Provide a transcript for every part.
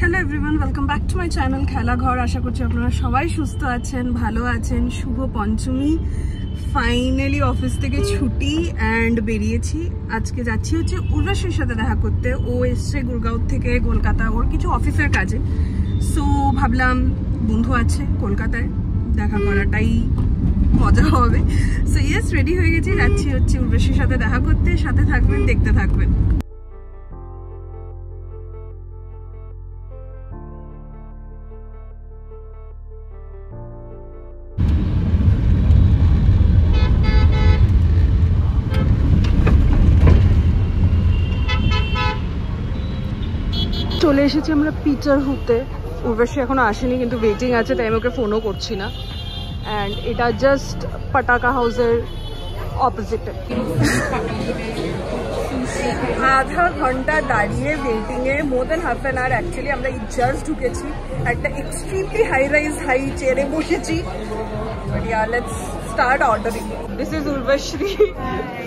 Hello everyone, welcome back to my channel খেলা ঘর। আশা করছি আপনারা সবাই সুস্থ আছেন, ভালো আছেন। শুভ পঞ্চমী, ফাইনালি অফিস থেকে ছুটি অ্যান্ড বেরিয়েছি। আজকে যাচ্ছি হচ্ছে উর্বশীর সাথে দেখা করতে। ও এসছে গুরগাঁও থেকে কলকাতা, ওর কিছু অফিসের কাজে। সো ভাবলাম বন্ধু আছে কলকাতায়, দেখা করাটাই মজা হবে। সো ইয়েস, রেডি হয়ে গেছি, যাচ্ছি হচ্ছে উর্বশীর সাথে দেখা করতে। সাথে থাকবেন, দেখতে থাকবেন। চলে এসেছি আমরা পিটারহুতে। উর্বশী এখনো আসেনি, কিন্তু ওয়েটিং আছে, তাই আমি ওকে ফোনও করছি না। অ্যান্ড এটা জাস্ট পটাকা হাউসের অপোজিটে। আধা ঘন্টা দাঁড়িয়ে ওয়েটিংয়ে, more than half an hour actually. আমরা জাস্ট ঢুকেছি, একটা এক্সট্রিমলি হাই রাইজ হাই চেয়ারে বসেছি। Let's start ordering. This is Urvashi,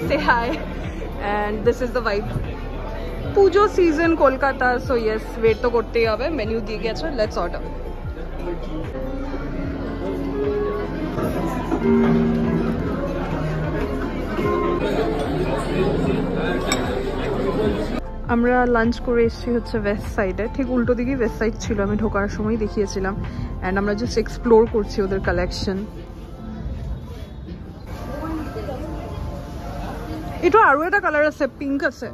say hi. And this is the vibe. Pujo season Kolkata, so yes, wait তো করতেই হবে। মেনু দিয়ে গেছে, লেটস অর্ডার। আমরা লাঞ্চ করে এসেছি হচ্ছে ওয়েস্ট সাইডে, ঠিক উল্টো দিকেই ওয়েস্ট সাইড ছিল, আমি ঢোকার সময় দেখিয়েছিলাম। অ্যান্ড আমরা জাস্ট এক্সপ্লোর করছি ওদের কালেকশন। এটা আরও একটা কালার আছে, পিঙ্ক আছে।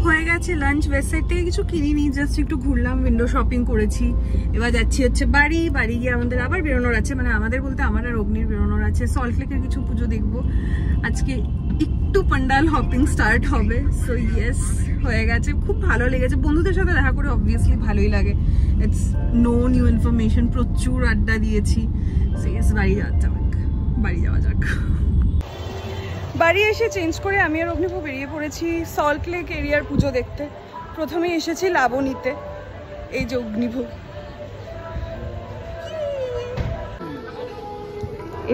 হয়ে গেছে লাঞ্চ। ওয়েস্ট সাইড থেকে কিছু কিনিনি, জাস্ট একটু ঘুরলাম, উইন্ডো শপিং করেছি। এবার যাচ্ছি হচ্ছে বাড়ি গিয়ে আমাদের আবার বেরোনোর আছে, মানে আমাদের বলতে আমার আর অগ্নির বেরোনোর আছে। সল্ট লেকের কিছু পুজো দেখবো আজকে, একটু পান্ডাল হপিং স্টার্ট হবে। সো ইয়েস, হয়ে গেছে, খুব ভালো লেগেছে। বন্ধুদের সাথে দেখা করে অবভিয়াসলি ভালোই লাগে। ইটস নো নিউ ইনফরমেশন, প্রচুর আড্ডা দিয়েছি। সো ইয়েস, বাড়ি যাওয়া যাক। বাড়ি এসে চেঞ্জ করে আমি আর অগ্নিভু বেরিয়ে পড়েছি সল্ট লেক এরিয়ার পুজো দেখতে। প্রথমে এসেছি লাবণীতে, এই যে অগ্নিভু।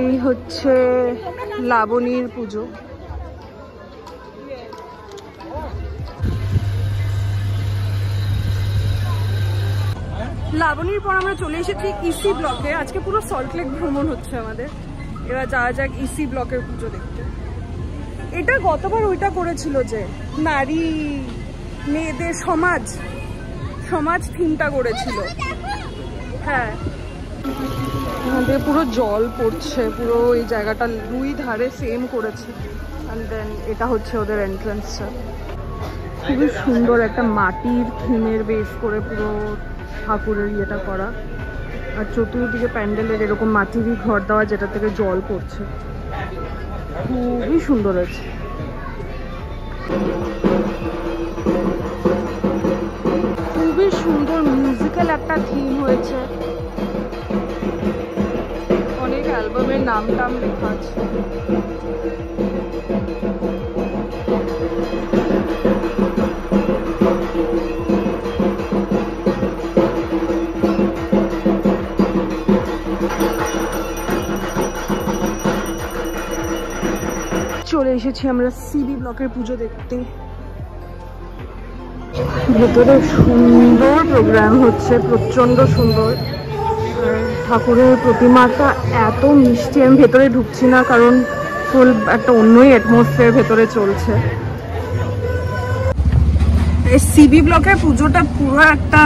এই হচ্ছে লাবণীর পুজো। লাবণীর পর আমরা চলে এসেছি ইসি ব্লকে। আজকে পুরো সল্ট লেক ভ্রমণ হচ্ছে আমাদের। এবার যাওয়া যাক ইসি ব্লকের পুজো দেখতে। এটা গতবার ওইটা করেছিল যে নারী মেয়েদের সমাজ থিমটা করেছিল। হ্যাঁ, আমাদের পুরো জল পড়ছে, পুরো এই জায়গাটা দুই ধারে সেম করেছে। অ্যান্ড দেন এটা হচ্ছে ওদের এন্ট্রান্সটা। খুবই সুন্দর একটা মাটির থিমের বেস করে পুরো ঠাকুরের ইয়েটা করা। আর চতুর্দিকে প্যান্ডেলের এরকম মাটিরই ঘর দেওয়া, যেটা থেকে জল পড়ছে। খুবই সুন্দর হয়েছে। খুবই সুন্দর মিউজিক্যাল একটা থিম হয়েছে। অনেক অ্যালবামের নাম টাম লেখা আছে। চলে এসেছি আমরা সিবি ব্লকের পুজো দেখতে। ভেতরে সুন্দর প্রোগ্রাম হচ্ছে, প্রচন্ড সুন্দর। আর ঠাকুরের প্রতিমাটা এত মিষ্টি, আমি ভেতরে ঢুকছি না কারণ ফুল একটা অন্যই অ্যাটমসফিয়ার ভেতরে চলছে। এই সিবি ব্লকের পুজোটা পুরো একটা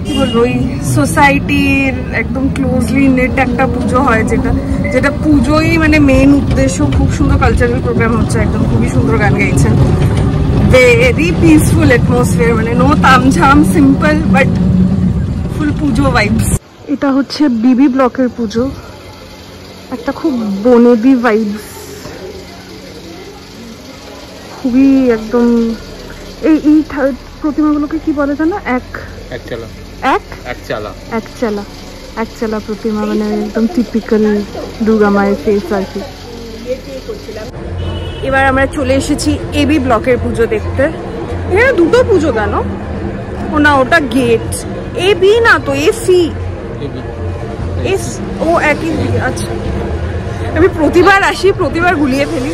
কি বলবো, ওই সোসাইটির একদম ক্লোজলি নেট একটা পুজো হয়, যেটা পুজোই মানে মেন উদ্দেশ্য। খুব সুন্দর কালচারাল প্রোগ্রাম হচ্ছে, একদম খুবই সুন্দর গান গাইছেন। ভেরি পিসফুল অ্যাটমসফিয়ার, মানে no তামঝাম, simple but full Puja vibes. এটা হচ্ছে বিবি ব্লকের পুজো, একটা খুব বনেদি ভাইবস, খুবই একদম। এই প্রতিমাগুলোকে কি বলে জানো? একচালা প্রতিমা, মানে একদম টিপিক্যাল দুর্গা মায়ের ফেস আর কি। এবার আমরা চলে এসেছি এবি ব্লকের পুজো দেখতে। এখানে দুটো পুজো কেন? ও না, ওটা গেট। এবি না তো, এসি। ও একই। আচ্ছা, আমি প্রতিবার আসি, প্রতিবার গুলিয়ে ফেলি।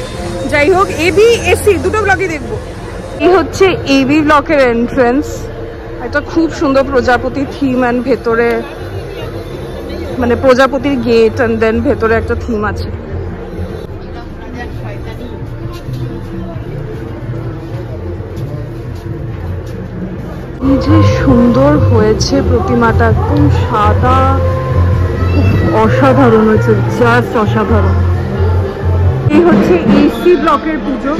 যাই হোক, এবি এসি দুটো ব্লকই দেখবো। এই হচ্ছে এবি ব্লকের এন্ট্রেন্স। একটা খুব সুন্দর প্রজাপতি থিম অ্যান্ড ভেতরে মানে প্রজাপতির গেট অ্যান্ড দেন ভেতরে একটা থিম আছে। কি যে সুন্দর হয়েছে প্রতিমাটা, একদম সাদা, অসাধারণ হয়েছে, জাস্ট অসাধারণ। এই হচ্ছে এসি ব্লকের পুজো।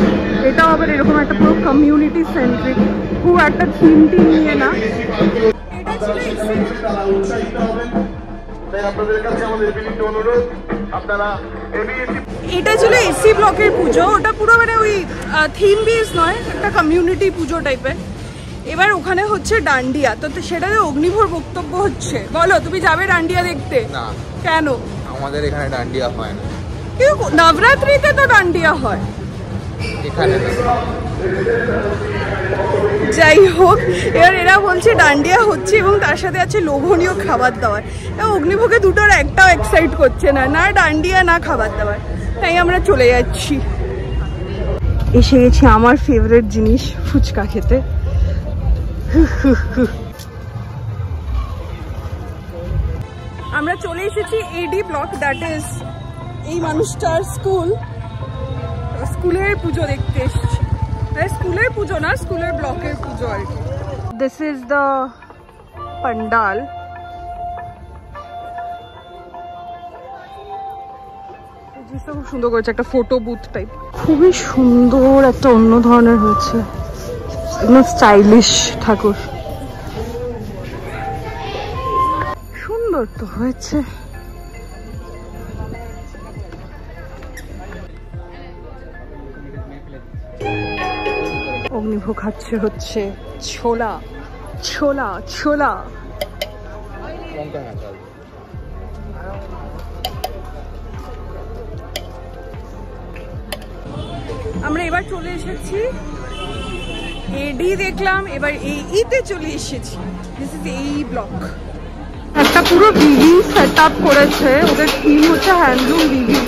এটা আবার এরকম একটা পুরো কমিউনিটি সেন্ট্রিক, খুব একটা থিম নিয়ে না। এটা ছিল এসি ব্লকের পুজো। ওটা পুরো মানে ওই থিম বেস নয়, একটা কমিউনিটি পুজো টাইপের। এবার ওখানে হচ্ছে ডান্ডিয়া, তো সেটাতে অগ্নিভোর বক্তব্য হচ্ছে। বলো, তুমি যাবে ডান্ডিয়া দেখতে? না। কেন? আমাদের এখানে ডান্ডিয়া হয় না। কিন্তু নবরাত্রিতে তো ডান্ডিয়া হয় এখানে। যাই হোক, এবার এরা বলছে ডান্ডিয়া হচ্ছে এবং তার সাথে আছে লোভনীয় খাবার দাবার। অগ্নিভোগে দুটোর একটাও এক্সাইট করছে না, না ডান্ডিয়া না খাবার দাবার। তাই আমরা চলে যাচ্ছি। এসে গেছি আমার ফেভারিট জিনিস ফুচকা খেতে। আমরা চলে এসেছি এডি ব্লক, দ্যাট ইজ এই মানুষটার স্কুলের পুজো দেখতে এসেছি। স্কুলের পুজো না, স্কুলের ব্লকের পুজো আর কি। This is the pandal. খুব সুন্দর করেছে, একটা ফটো বুথ টাইপ, খুবই সুন্দর, একটা অন্য ধরনের হয়েছে, একদম স্টাইলিশ ঠাকুর। সুন্দর তো হয়েছে। অগ্নিভোগ খাচ্ছে হচ্ছে ছোলা ছোলা ছোলা। আমরা এবার চলে এসেছি এডি দেখলাম, এবার এইতে চলে এসেছি। দিস ইজ এই ব্লক। একটা পুরো বিল্ডিং সেট আপ করেছে, ওদের থিম হচ্ছে হ্যান্ডলুম বিল্ডিং।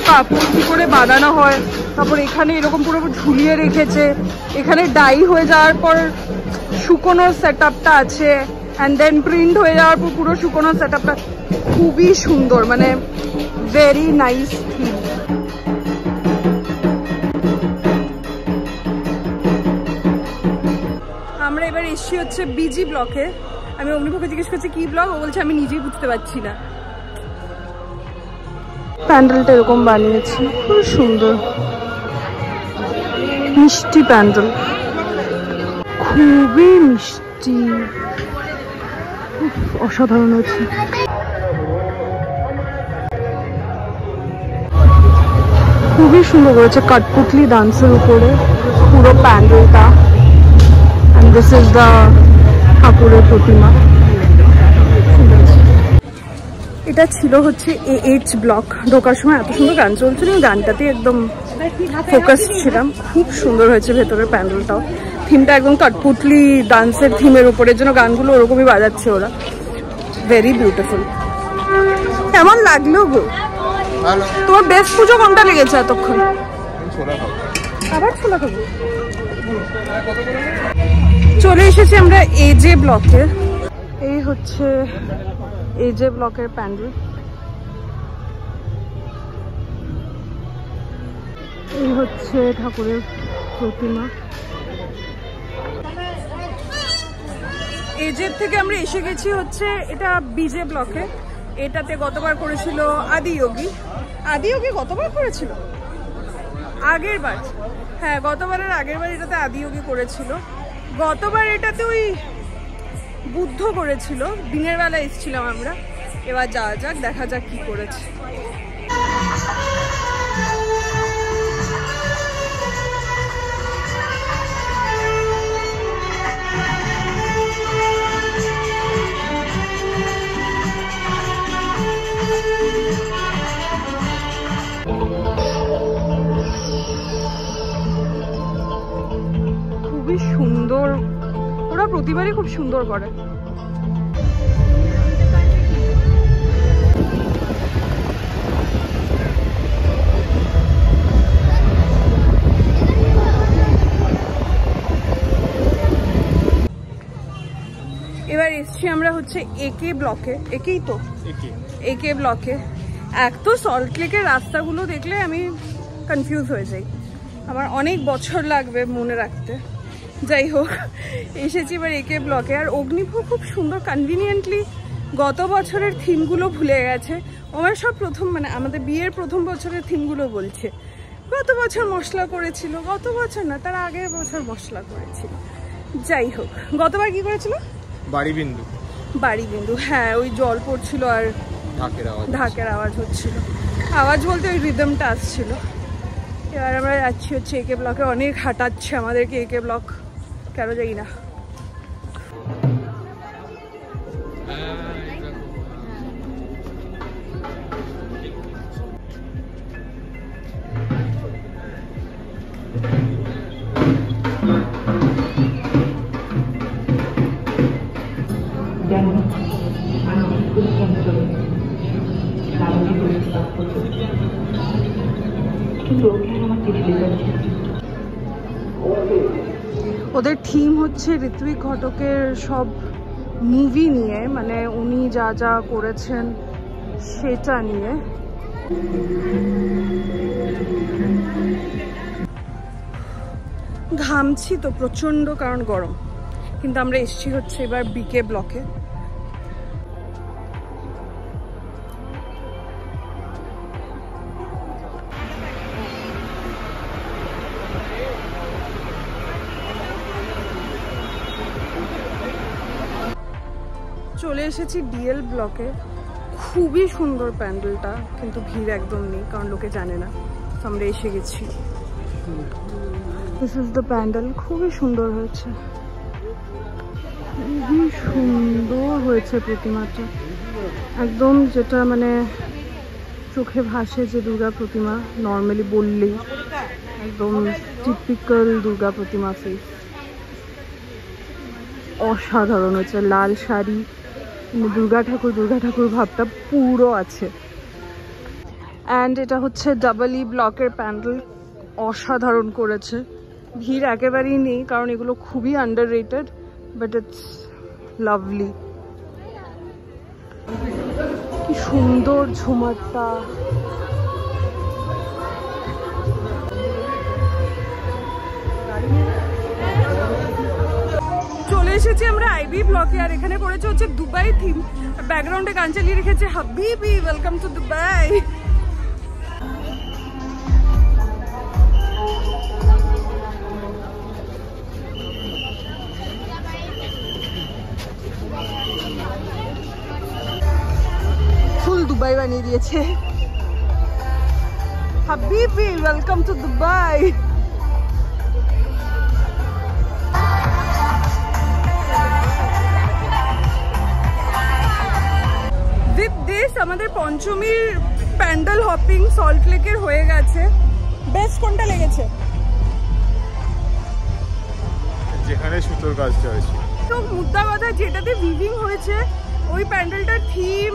কাপড় কি করে বানানো হয়, তারপর এখানে এরকম পুরো ঝুলিয়ে রেখেছে। এখানে ডাই হয়ে যাওয়ার পর শুকোনোর সেট আপটা আছে, অ্যান্ড দেন প্রিন্ট হয়ে যাওয়ার পর পুরো শুকোনোর সেট আপটা। খুবই সুন্দর, মানে ভেরি নাইস থিম। আমরা এবার এসছি হচ্ছে বিজি ব্লকে। আমি অগ্নিভোগকে জিজ্ঞেস করছি কি ব্লক, ও বলছে আমি নিজেই বুঝতে পারছি না। প্যান্ডেলটা এরকম বানিয়েছে, খুব সুন্দর মিষ্টি প্যান্ডেল, খুবই মিষ্টি, অসাধারণ হয়েছে। খুবই সুন্দর করেছে, কাঠপুতলি ডান্সের উপরে পুরো প্যান্ডেলটা। and this is the ঠাকুরের প্রতিমা। এটা ছিল হচ্ছে AH ব্লক। ঢোকার সময় এত সুন্দর গান চলছিল, গানটাতে একদম ফোকাস ছিলাম। খুব সুন্দর হয়েছে ভেতরের প্যান্ডেলটাও, থিমটা একদম কাঠপুতলি ডান্সের থিমের উপরের জন্য গানগুলো ওরকমই বাজাচ্ছে ওরা। Very beautiful. কেমন লাগলো গো? তোমার বেস্ট পুজো কোনটা লেগেছে এতক্ষণ? আবার ছোলা খাবো। চলে এসেছি আমরা এজে ব্লকে। এই হচ্ছে এজে ব্লকের প্যান্ডেল। এই হচ্ছে ঠাকুরের প্রতিমা। এজের থেকে আমরা এসে গেছি হচ্ছে এটা বিজে ব্লকে। এটাতে গতবার করেছিল আদিযোগী। আদিযোগী গতবার করেছিল আগের বার, হ্যাঁ গতবারের আগের বার এটাতে আদিযোগী করেছিল। গতবার এটাতে ওই বুদ্ধ করেছিল। দিনের বেলা এসেছিলাম আমরা। এবার যাওয়া যাক, দেখা যাক কি করেছে। খুবই সুন্দর, ওরা প্রতিবারই খুব সুন্দর করে। এসছি আমরা হচ্ছে একে ব্লকে, একেই তো একে ব্লকে। এক তো সল্টলেকের রাস্তাগুলো দেখলে আমি কনফিউজ হয়ে যাই, আমার অনেক বছর লাগবে মনে রাখতে। যাই হোক, এসেছি এবার একে ব্লকে। আর অগ্নিভোগ খুব সুন্দর কনভিনিয়েন্টলি গত বছরের থিমগুলো ভুলে গেছে। আমার সব প্রথম মানে আমাদের বিয়ের প্রথম বছরের থিমগুলো বলছে। গত বছর মশলা করেছিল, গত বছর না তার আগের বছর মশলা করেছিল। যাই হোক, গতবার কি করেছিল? বাড়ি বিন্দু। বাড়ি বিন্দু, হ্যাঁ, ওই জল পড়ছিল আর ঢাকের আওয়াজ হচ্ছিল। আওয়াজ বলতে ওই রিদমটা আসছিল। এবার আমরা যাচ্ছি হচ্ছে একে ব্লকে। অনেক হাঁটাচ্ছে আমাদেরকে একে ব্লক, কেন যাই না। ওদের থিম হচ্ছে ঋত্বিক ঘটকের সব মুভি নিয়ে, মানে উনি যা যা করেছেন সেটা নিয়ে। ঘামছি তো প্রচন্ড, কারণ গরম। কিন্তু আমরা এসছি হচ্ছে এবার বিকে ব্লকে। চলে এসেছি ডিএল ব্লকে। খুবই সুন্দর প্যান্ডেলটা, কিন্তু ভিড় একদম নেই কারণ লোকে জানে না। তো আমরা এসে গেছি। This is the pandal. খুবই সুন্দর হয়েছে, খুবই সুন্দর হয়েছে প্রতিমাটা। একদম যেটা মানে চোখে ভাসে যে দুর্গা প্রতিমা নর্মালি বললেই, একদম টিপিক্যাল দুর্গা প্রতিমা ফেস। অসাধারণ হচ্ছে। লাল শাড়ি, দুর্গা ঠাকুর ভাবটা পুরো আছে। অ্যান্ড এটা হচ্ছে ডাবল ই ব্লকের প্যান্ডেল। অসাধারণ করেছে। ভিড় একেবারেই নেই কারণ এগুলো খুবই আন্ডাররেটেড, বাট ইটস লাভলি। কি সুন্দর ঝুমারটা। চলে এসেছি আমরা আইবি ব্লকে। আর এখানে করেছে হচ্ছে দুবাই থিম। ব্যাকগ্রাউন্ডে গান চালিয়ে রেখেছে হাবিবি welcome to Dubai. Full Dubai বানিয়ে দিয়েছে। হাবিবি welcome to Dubai. With this আমাদের পঞ্চমীর প্যান্ডেল হপিং সল্টলেকের হয়ে গেছে। বেস্ট কোনটা লেগেছে? যেখানে সুতোর কাজটা হয়েছে। তো মুদ্রা কথা, যেটাতে উইভিং হয়েছে ওই প্যান্ডেলটার থিম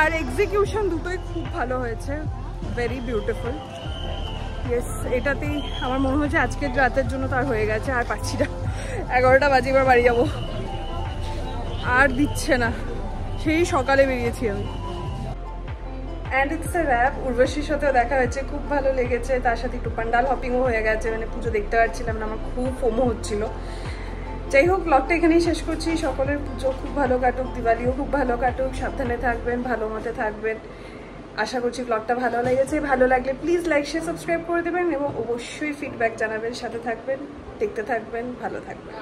আর এক্সিকিউশন দুটোই খুব ভালো হয়েছে। Very beautiful. ইয়েস, এটাতেই আমার মনে হচ্ছে আজকের রাতের জন্য তার হয়ে গেছে। আর পাচ্ছি না, 11টা বাজে এবার বাড়ি যাবো। আর দিচ্ছে না, সেই সকালে বেরিয়েছি আমি। And it's a wrap. উর্বশীর সাথেও দেখা হয়েছে, খুব ভালো লেগেছে। তার সাথে একটু পান্ডাল হপিংও হয়ে গেছে। মানে পুজো দেখতে পাচ্ছিলাম না, আমার খুব ফোমো হচ্ছিল। যাই হোক, ব্লগটা এখানেই শেষ করছি। সকলের পুজো খুব ভালো কাটুক, দিওয়ালিও খুব ভালো কাটুক। সাবধানে থাকবেন, ভালো মতে থাকবেন। আশা করছি ব্লগটা ভালো লেগেছে। ভালো লাগলে প্লিজ লাইক শেয়ার সাবস্ক্রাইব করে দেবেন এবং অবশ্যই ফিডব্যাক জানাবেন। সাথে থাকবেন, দেখতে থাকবেন, ভালো থাকবেন।